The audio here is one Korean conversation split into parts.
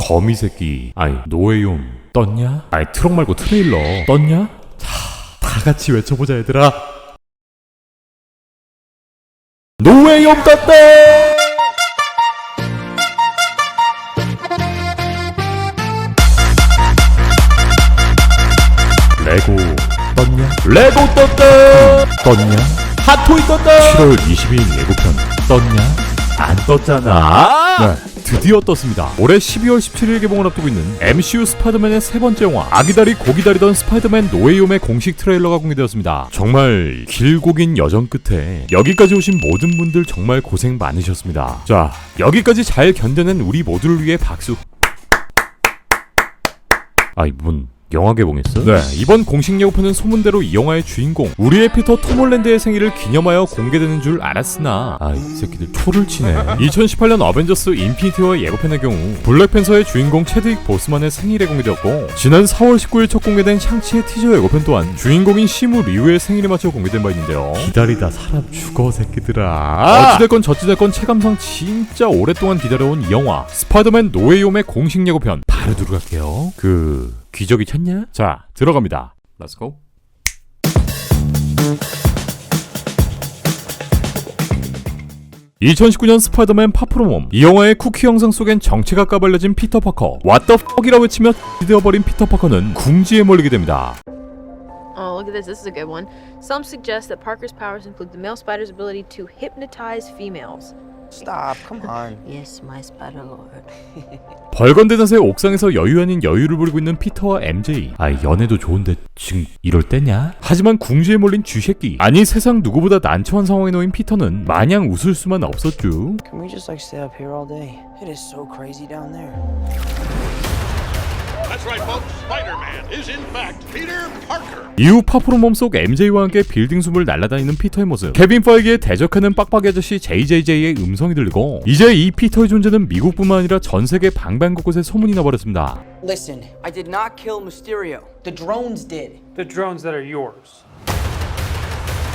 거미 새끼. 아이 노웨이홈 떴냐? 아이 트럭 말고 트레일러 떴냐? 다 같이 외쳐보자 얘들아. 노웨이홈 떴다! 레고 떴냐? 레고 떴다! 떴냐? 핫토이 떴다! 7월 22일 예고편 떴냐? 안 떴잖아. 네, 드디어 떴습니다. 올해 12월 17일 개봉을 앞두고 있는 MCU 스파이더맨의 세 번째 영화, 아기다리 고기다리던 스파이더맨 노웨이홈의 공식 트레일러가 공개되었습니다. 정말 길고 긴 여정 끝에 여기까지 오신 모든 분들 정말 고생 많으셨습니다. 자, 여기까지 잘 견뎌낸 우리 모두를 위해 박수. 아, 이분 영화 개봉했어? 네, 이번 공식 예고편은 소문대로 이 영화의 주인공 우리의 피터 톰 홀랜드의 생일을 기념하여 공개되는 줄 알았으나 이 새끼들 초를 치네. 2018년 어벤져스 인피니티 워 예고편의 경우 블랙팬서의 주인공 체드윅 보스만의 생일에 공개되었고, 지난 4월 19일 첫 공개된 샹치의 티저 예고편 또한 주인공인 시무 리우의 생일에 맞춰 공개된 바 있는데요. 기다리다 사람 죽어 새끼들아. 어찌됐건 저찌됐건 체감상 진짜 오랫동안 기다려온 이 영화 스파이더맨 노웨이홈의 공식 예고편 바로 들어갈게요. 기저귀 쳤냐? 자, 들어갑니다. Let's go. (2019년) 스파이더맨 파프롬홈. 이 영화의 쿠키 영상 속엔 정체가 까발려진 피터 파커, What the fuck이라 외치며 되어버린 피터 파커는 궁지에 몰리게 됩니다. Oh, look at this. This is a good one. Some suggest that Parker's powers include the male spider's ability to hypnotize females. Stop, come on. Yes, my spider lord. 벌건대자세 옥상에서 여유 아닌 여유를 부리고 있는 피터와 MJ. 연애도 좋은데 지금 이럴 때냐? 하지만 궁지에 몰린 쥐새끼. 아니 세상 누구보다 난처한 상황에 놓인 피터는 마냥 웃을 수만 없었죠. Can we just stay up here all day? It is so crazy down there. That's right, folks. Spider-Man is in fact Peter Parker. 이후 파프롬홈 속 MJ와 함께 빌딩 숲을 날아다니는 피터의 모습, 케빈 파이기에 대적하는 빡빡이 아저씨 JJJ의 음성이 들리고, 이제 이 피터의 존재는 미국뿐만 아니라 전 세계 방방곳곳에 소문이 나버렸습니다. Listen, I did not kill Mysterio. The drones did. The drones that are yours.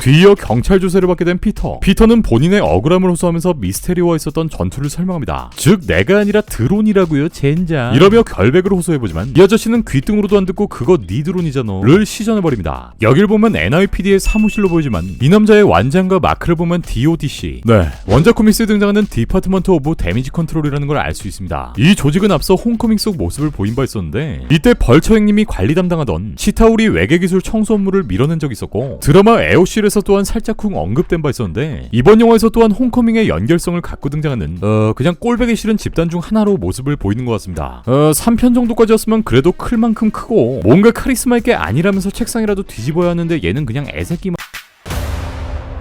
뒤이어 경찰 조사를 받게 된 피터는 본인의 억울함을 호소하면서 미스테리오와 있었던 전투를 설명합니다. 즉 내가 아니라 드론이라고요 젠장, 이러며 결백을 호소해보지만 이 아저씨는 귀등으로도 안 듣고 그거 네 드론이잖아 를 시전해버립니다. 여길 보면 NIPD의 사무실로 보이지만 이 남자의 완장과 마크를 보면 DODC, 네, 원작 코믹스에 등장하는 디파트먼트 오브 데미지 컨트롤이라는 걸 알 수 있습니다. 이 조직은 앞서 홈커밍 속 모습을 보인 바 있었는데, 이때 벌처 형님이 관리 담당하던 치타우리 외계기술 청소 업무를 밀어낸 적이 있었고, 드라마 에오실에서 또한 살짝쿵 언급된 바 있었는데, 이번 영화에서 또한 홈커밍의 연결성을 갖고 등장하는 그냥 꼴배기 싫은 집단 중 하나로 모습을 보이는 것 같습니다. 3편 정도까지였으면 그래도 클 만큼 크고 뭔가 카리스마 있게 아니라면서 책상이라도 뒤집어야 하는데 얘는 그냥 애새끼만.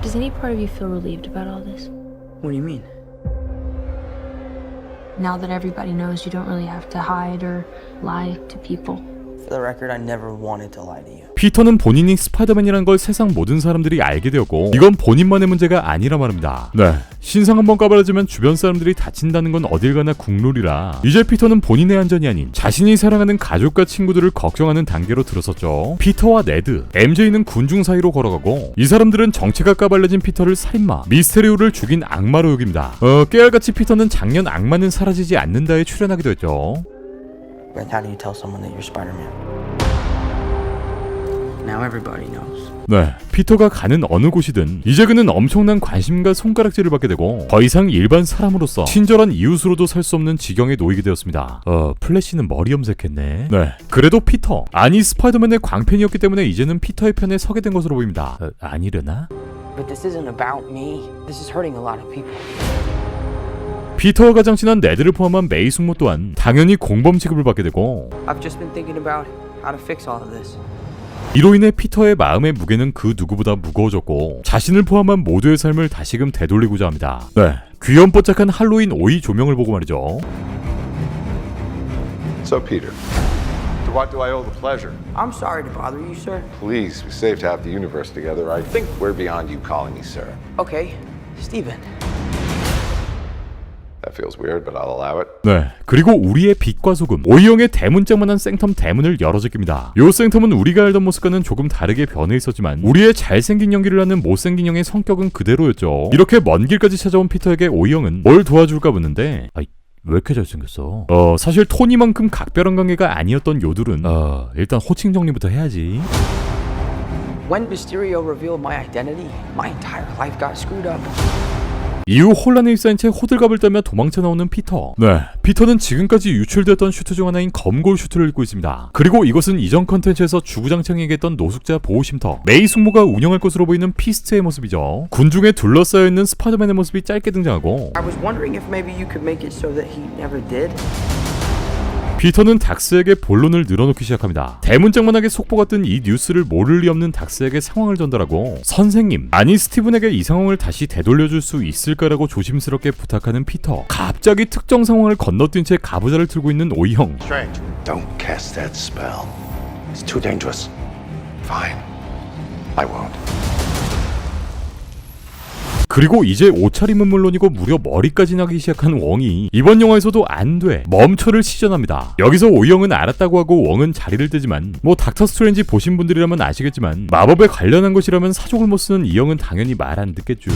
Does any part of you feel relieved about all this? What do you mean? Now that everybody knows you don't really have to hide or lie to people. For the record, I never wanted to lie to you. 피터는 본인이 스파이더맨이란 걸 세상 모든 사람들이 알게 되었고, 이건 본인만의 문제가 아니라 말입니다. 네, 신상 한번 까발려지면 주변 사람들이 다친다는 건 어딜 가나 국룰이라 이제 피터는 본인의 안전이 아닌 자신이 사랑하는 가족과 친구들을 걱정하는 단계로 들어섰죠. 피터와 네드, MJ는 군중 사이로 걸어가고, 이 사람들은 정체가 까발려진 피터를 살인마, 미스테리오를 죽인 악마로 여깁니다. 깨알같이 피터는 작년 악마는 사라지지 않는다에 출연하기도 했죠. But how do you tell someone that you're Spider-Man? Now everybody knows. 네, 피터가 가는 어느 곳이든 이제 그는 엄청난 관심과 손가락질을 받게 되고, 더 이상 일반 사람으로서 친절한 이웃으로도 살 수 없는 지경에 놓이게 되었습니다. 플래시는 머리 염색했네. 네, 그래도 피터, 아니 스파이더맨의 광팬이었기 때문에 이제는 피터의 편에 서게 된 것으로 보입니다. 아니려나? But this isn't about me. This is hurting a lot of people. 피터와 가장 친한 네드를 포함한 메이 숙모 또한 당연히 공범 취급을 받게 되고, I've just been thinking about how to fix all of this. 이로 인해 피터의 마음의 무게는 그 누구보다 무거워졌고, 자신을 포함한 모두의 삶을 다시금 되돌리고자 합니다. 네, 귀염뽀짝한 할로윈 오이 조명을 보고 말이죠. So Peter, to what do I owe the pleasure? I'm sorry to bother you, sir. Please, we saved to have the universe together. I think we're beyond you calling me sir. Okay, Steven. That feels weird, but I'll allow it. 네, 그리고 우리의 빛과 소금, 오이형의 대문짝만한 생텀 대문을 열어제낍니다. 요 생텀은 우리가 알던 모습과는 조금 다르게 변해 있었지만 우리의 잘생긴 연기를 하는 못생긴 형의 성격은 그대로였죠. 이렇게 먼 길까지 찾아온 피터에게 오이형은 뭘 도와줄까 묻는데, 왜 이렇게 잘생겼어? 사실 토니만큼 각별한 관계가 아니었던 요들은 일단 호칭 정리부터 해야지. When Mysterio revealed my identity, my entire life got screwed up. 이후 혼란에 휩싸인 채 호들갑을 떨며 도망쳐 나오는 피터. 네, 피터는 지금까지 유출되었던 슈트 중 하나인 검골 슈트를 입고 있습니다. 그리고 이것은 이전 컨텐츠에서 주구장창 얘기했던 노숙자 보호쉼터 메이 숙모가 운영할 것으로 보이는 피스트의 모습이죠. 군중에 둘러싸여 있는 스파이더맨의 모습이 짧게 등장하고, I was wondering if maybe you could make it so that he never did. 피터는 닥스에게 본론을 늘어놓기 시작합니다. 대문짝만하게 속보가 뜬 이 뉴스를 모를 리 없는 닥스에게 상황을 전달하고, 선생님, 아니 스티븐에게 이 상황을 다시 되돌려줄 수 있을까라고 조심스럽게 부탁하는 피터. 갑자기 특정 상황을 건너뛴 채 가부좌를 틀고 있는 오이형. Strange. Don't cast that spell. It's too dangerous. Fine. I won't. 그리고 이제 옷차림은 물론이고 무려 머리까지 나기 시작한 웡이 이번 영화에서도 안 돼, 멈춰를 시전합니다. 여기서 오이형은 알았다고 하고 웡은 자리를 뜨지만, 뭐 닥터 스트레인지 보신 분들이라면 아시겠지만 마법에 관련한 것이라면 사족을 못 쓰는 이 형은 당연히 말 안 듣겠죠.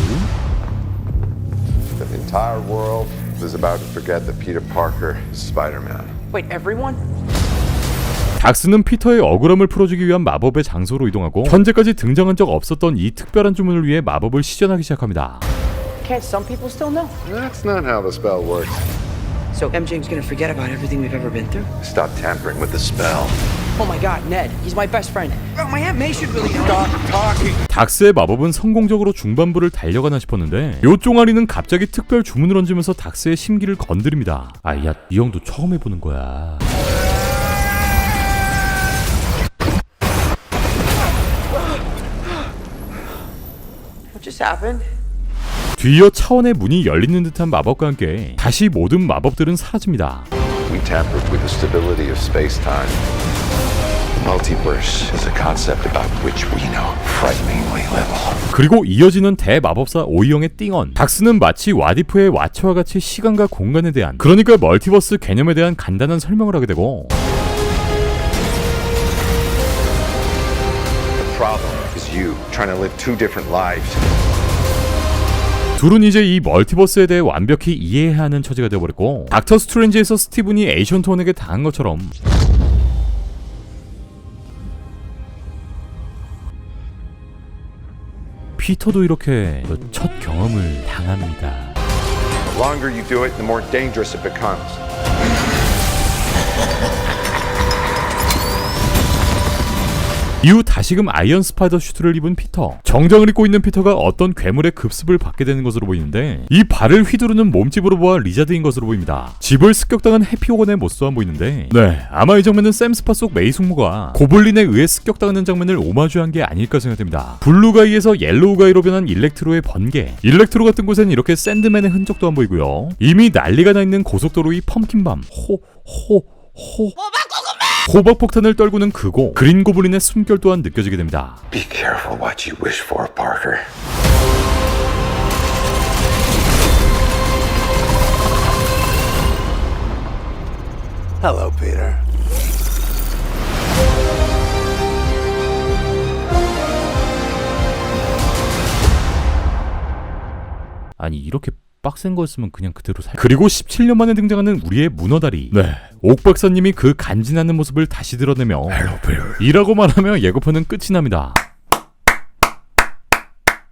The entire world is about to forget that Peter Parker is Spider-Man. Wait, everyone? 닥스는 피터의 억울함을 풀어주기 위한 마법의 장소로 이동하고, 현재까지 등장한 적 없었던 이 특별한 주문을 위해 마법을 시전하기 시작합니다. Can't some people still know? That's not how the spell works. So MJ's gonna forget about everything we've ever been through? Stop tampering with the spell. Oh my god, Ned, he's my best friend. Oh, my Aunt May should really know. Stop talking. 닥스의 마법은 성공적으로 중반부를 달려가나 싶었는데, 요 쫑아리는 갑자기 특별 주문을 얹으면서 닥스의 심기를 건드립니다. 야, 이 형도 처음 해보는 거야. What just happened? 뒤이어 차원의 문이 열리는 듯한 마법과 함께 다시 모든 마법들은 사라집니다. We tampered with the stability of space-time. Multiverse is a concept about which we know frighteningly little. 그리고 이어지는 대마법사 오이형의 띵언. 닥스는 마치 와디프의 와츠와 같이 시간과 공간에 대한, 그러니까 멀티버스 개념에 대한 간단한 설명을 하게 되고, The problem is you trying to live two different lives. 둘은 이제 이 멀티버스에 대해 완벽히 이해해야 하는 처지가 되어버렸고, 닥터 스트레인지에서 스티븐이 에이션 톤에게 당한 것처럼 피터도 이렇게 첫 경험을 당합니다. The longer you do it, the more dangerous it becomes. 이후 다시금 아이언 스파이더 슈트를 입은 피터. 정장을 입고 있는 피터가 어떤 괴물의 급습을 받게 되는 것으로 보이는데, 이 발을 휘두르는 몸집으로 보아 리자드인 것으로 보입니다. 집을 습격당한 해피오건의 모습도 보이는데, 네, 아마 이 장면은 샘 스파 속 메이 숙모가 고블린에 의해 습격당하는 장면을 오마주한 게 아닐까 생각됩니다. 블루가이에서 옐로우가이로 변한 일렉트로의 번개, 일렉트로가 뜬 곳엔 이렇게 샌드맨의 흔적도 안 보이고요. 이미 난리가 나 있는 고속도로 위 펌킨밤, 호박폭탄을 떨구는 그곳, 그린 고블린의 숨결 또한 느껴지게 됩니다. Be careful what you wish for, Parker. Hello, Peter. 아니, 이렇게 빡센 거였으면 그냥 그대로 살. 그리고 17년 만에 등장하는 우리의 문어다리. 네, 옥 박사님이 그 간지나는 모습을 다시 드러내며 이라고 말하며 예고편은 끝이 납니다.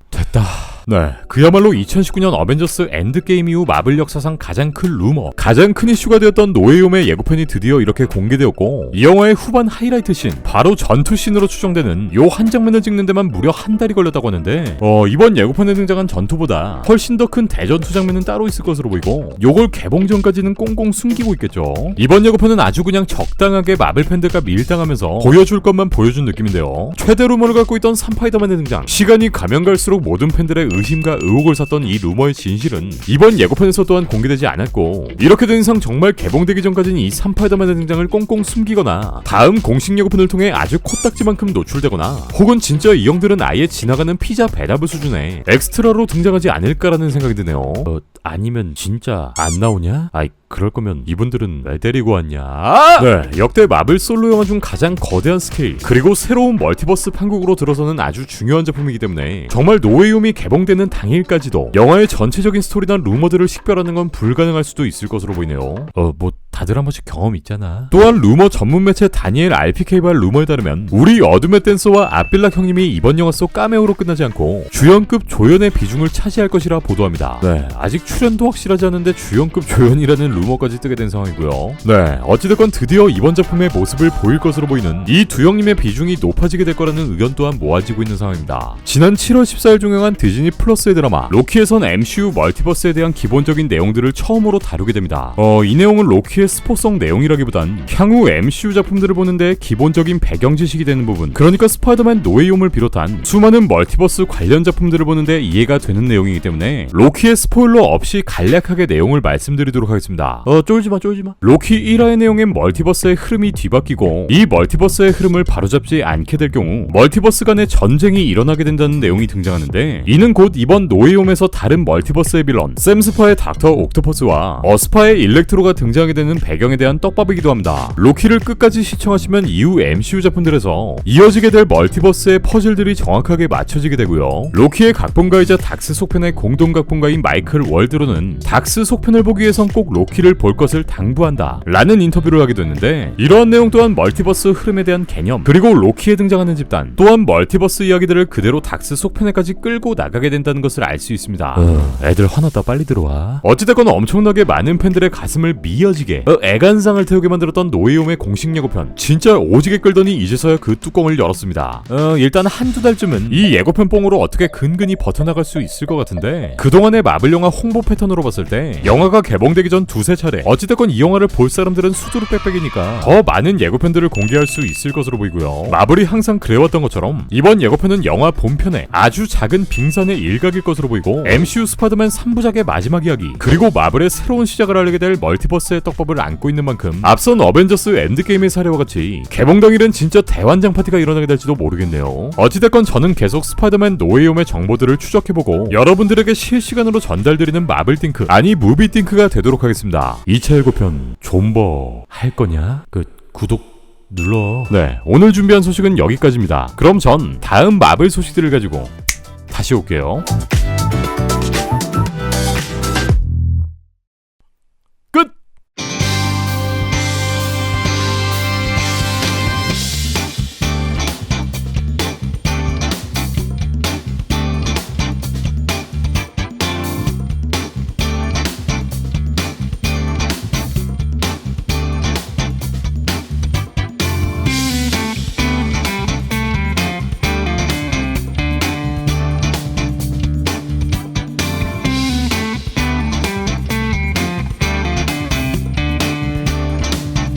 됐다. 네, 그야말로 2019년 어벤져스 엔드게임 이후 마블 역사상 가장 큰 루머, 가장 큰 이슈가 되었던 노웨이홈의 예고편이 드디어 이렇게 공개되었고, 이 영화의 후반 하이라이트 씬, 바로 전투 씬으로 추정되는 요 한 장면을 찍는 데만 무려 한 달이 걸렸다고 하는데, 이번 예고편에 등장한 전투보다 훨씬 더 큰 대전투 장면은 따로 있을 것으로 보이고, 요걸 개봉 전까지는 꽁꽁 숨기고 있겠죠. 이번 예고편은 아주 그냥 적당하게 마블 팬들과 밀당하면서 보여줄 것만 보여준 느낌인데요. 최대 루머를 갖고 있던 삼파이더맨의 등장, 시간이 가면 갈수록 모든 팬들의 의심과 의혹을 샀던 이 루머의 진실은 이번 예고편에서 또한 공개되지 않았고, 이렇게 된 이상 정말 개봉되기 전까지는 이 삼파이더맨의 등장을 꽁꽁 숨기거나 다음 공식 예고편을 통해 아주 코딱지만큼 노출되거나, 혹은 진짜 이 형들은 아예 지나가는 피자 배달부 수준의 엑스트라로 등장하지 않을까라는 생각이 드네요. 아니면 진짜 안 나오냐? 그럴 거면 이분들은 왜 데리고 왔냐? 네, 역대 마블 솔로 영화 중 가장 거대한 스케일 그리고 새로운 멀티버스 판국으로 들어서는 아주 중요한 작품이기 때문에 정말 노웨이홈이 개봉되는 당일까지도 영화의 전체적인 스토리나 루머들을 식별하는 건 불가능할 수도 있을 것으로 보이네요. 뭐 다들 한 번씩 경험 있잖아. 또한 루머 전문 매체 다니엘 RPK발 루머에 따르면 우리 어둠의 댄서와 아빌락 형님이 이번 영화 속 카메오로 끝나지 않고 주연급 조연의 비중을 차지할 것이라 보도합니다. 네, 아직 출연도 확실하지 않은데 주연급 조연이라는 루머까지 뜨게 된 상황이고요. 네, 어찌됐건 드디어 이번 작품의 모습을 보일 것으로 보이는 이 두 형님의 비중이 높아지게 될 거라는 의견 또한 모아지고 있는 상황입니다. 지난 7월 14일 종영한 디즈니 플러스의 드라마 로키에선 MCU 멀티버스에 대한 기본적인 내용들을 처음으로 다루게 됩니다. 이 내용은 로키의 스포성 내용이라기보단 향후 MCU 작품들을 보는데 기본적인 배경 지식이 되는 부분, 그러니까 스파이더맨 노웨이홈을 비롯한 수많은 멀티버스 관련 작품들을 보는데 이해가 되는 내용이기 때문에 로키의 스포일러 없이 간략하게 내용을 말씀드리도록 하겠습니다. 쫄지마. 로키 1화의 내용엔 멀티버스의 흐름이 뒤바뀌고 이 멀티버스의 흐름을 바로잡지 않게 될 경우 멀티버스 간의 전쟁이 일어나게 된다는 내용이 등장하는데, 이는 곧 이번 노웨이홈에서 다른 멀티버스의 빌런 샘 스파의 닥터 옥토퍼스와 어스파의 일렉트로가 등장하게 되는 배경에 대한 떡밥이기도 합니다. 로키를 끝까지 시청하시면 이후 MCU 작품들에서 이어지게 될 멀티버스의 퍼즐들이 정확하게 맞춰지게 되고요. 로키의 각본가이자 닥스 속편의 공동 각본가인 마이클 월드로는 닥스 속편을 보기 위해선 꼭 로키를 볼 것을 당부한다 라는 인터뷰를 하게 됐는데, 이러한 내용 또한 멀티버스 흐름에 대한 개념 그리고 로키에 등장하는 집단 또한 멀티버스 이야기들을 그대로 닥스 속편에까지 끌고 나가게 된다는 것을 알 수 있습니다. 애들 화났다 빨리 들어와. 어찌됐건 엄청나게 많은 팬들의 가슴을 미어지게 애간상을 태우게 만들었던 노웨이홈의 공식 예고편, 진짜 오지게 끌더니 이제서야 그 뚜껑을 열었습니다. 일단 한두 달쯤은 이 예고편 뽕으로 어떻게 근근히 버텨나갈 수 있을 것 같은데, 그동안의 마블 영화 홍보 패턴으로 봤을 때 영화가 개봉되기 전 두세 차례 어찌됐건 이 영화를 볼 사람들은 수두룩 빽빽이니까 더 많은 예고편들을 공개할 수 있을 것으로 보이고요. 마블이 항상 그래왔던 것처럼 이번 예고편은 영화 본편의 아주 작은 빙산의 일각일 것으로 보이고, MCU 스파이더맨 3부작의 마지막 이야기 그리고 마블의 새로운 시작을 알리게 될 멀티버스의 떡밥을 안고 있는 만큼 앞선 어벤져스 엔드게임의 사례와 같이 개봉 당일은 진짜 대환장 파티가 일어나게 될지도 모르겠네요. 어찌됐건 저는 계속 스파이더맨 노웨이홈의 정보들을 추적해보고 여러분들에게 실시간으로 전달드리는 마블 띵크 아니 무비 띵크가 되도록 하겠습니다. 2차 예고편 존버 할 거냐? 구독 눌러. 네, 오늘 준비한 소식은 여기까지입니다. 그럼 전 다음 마블 소식들을 가지고 다시 올게요.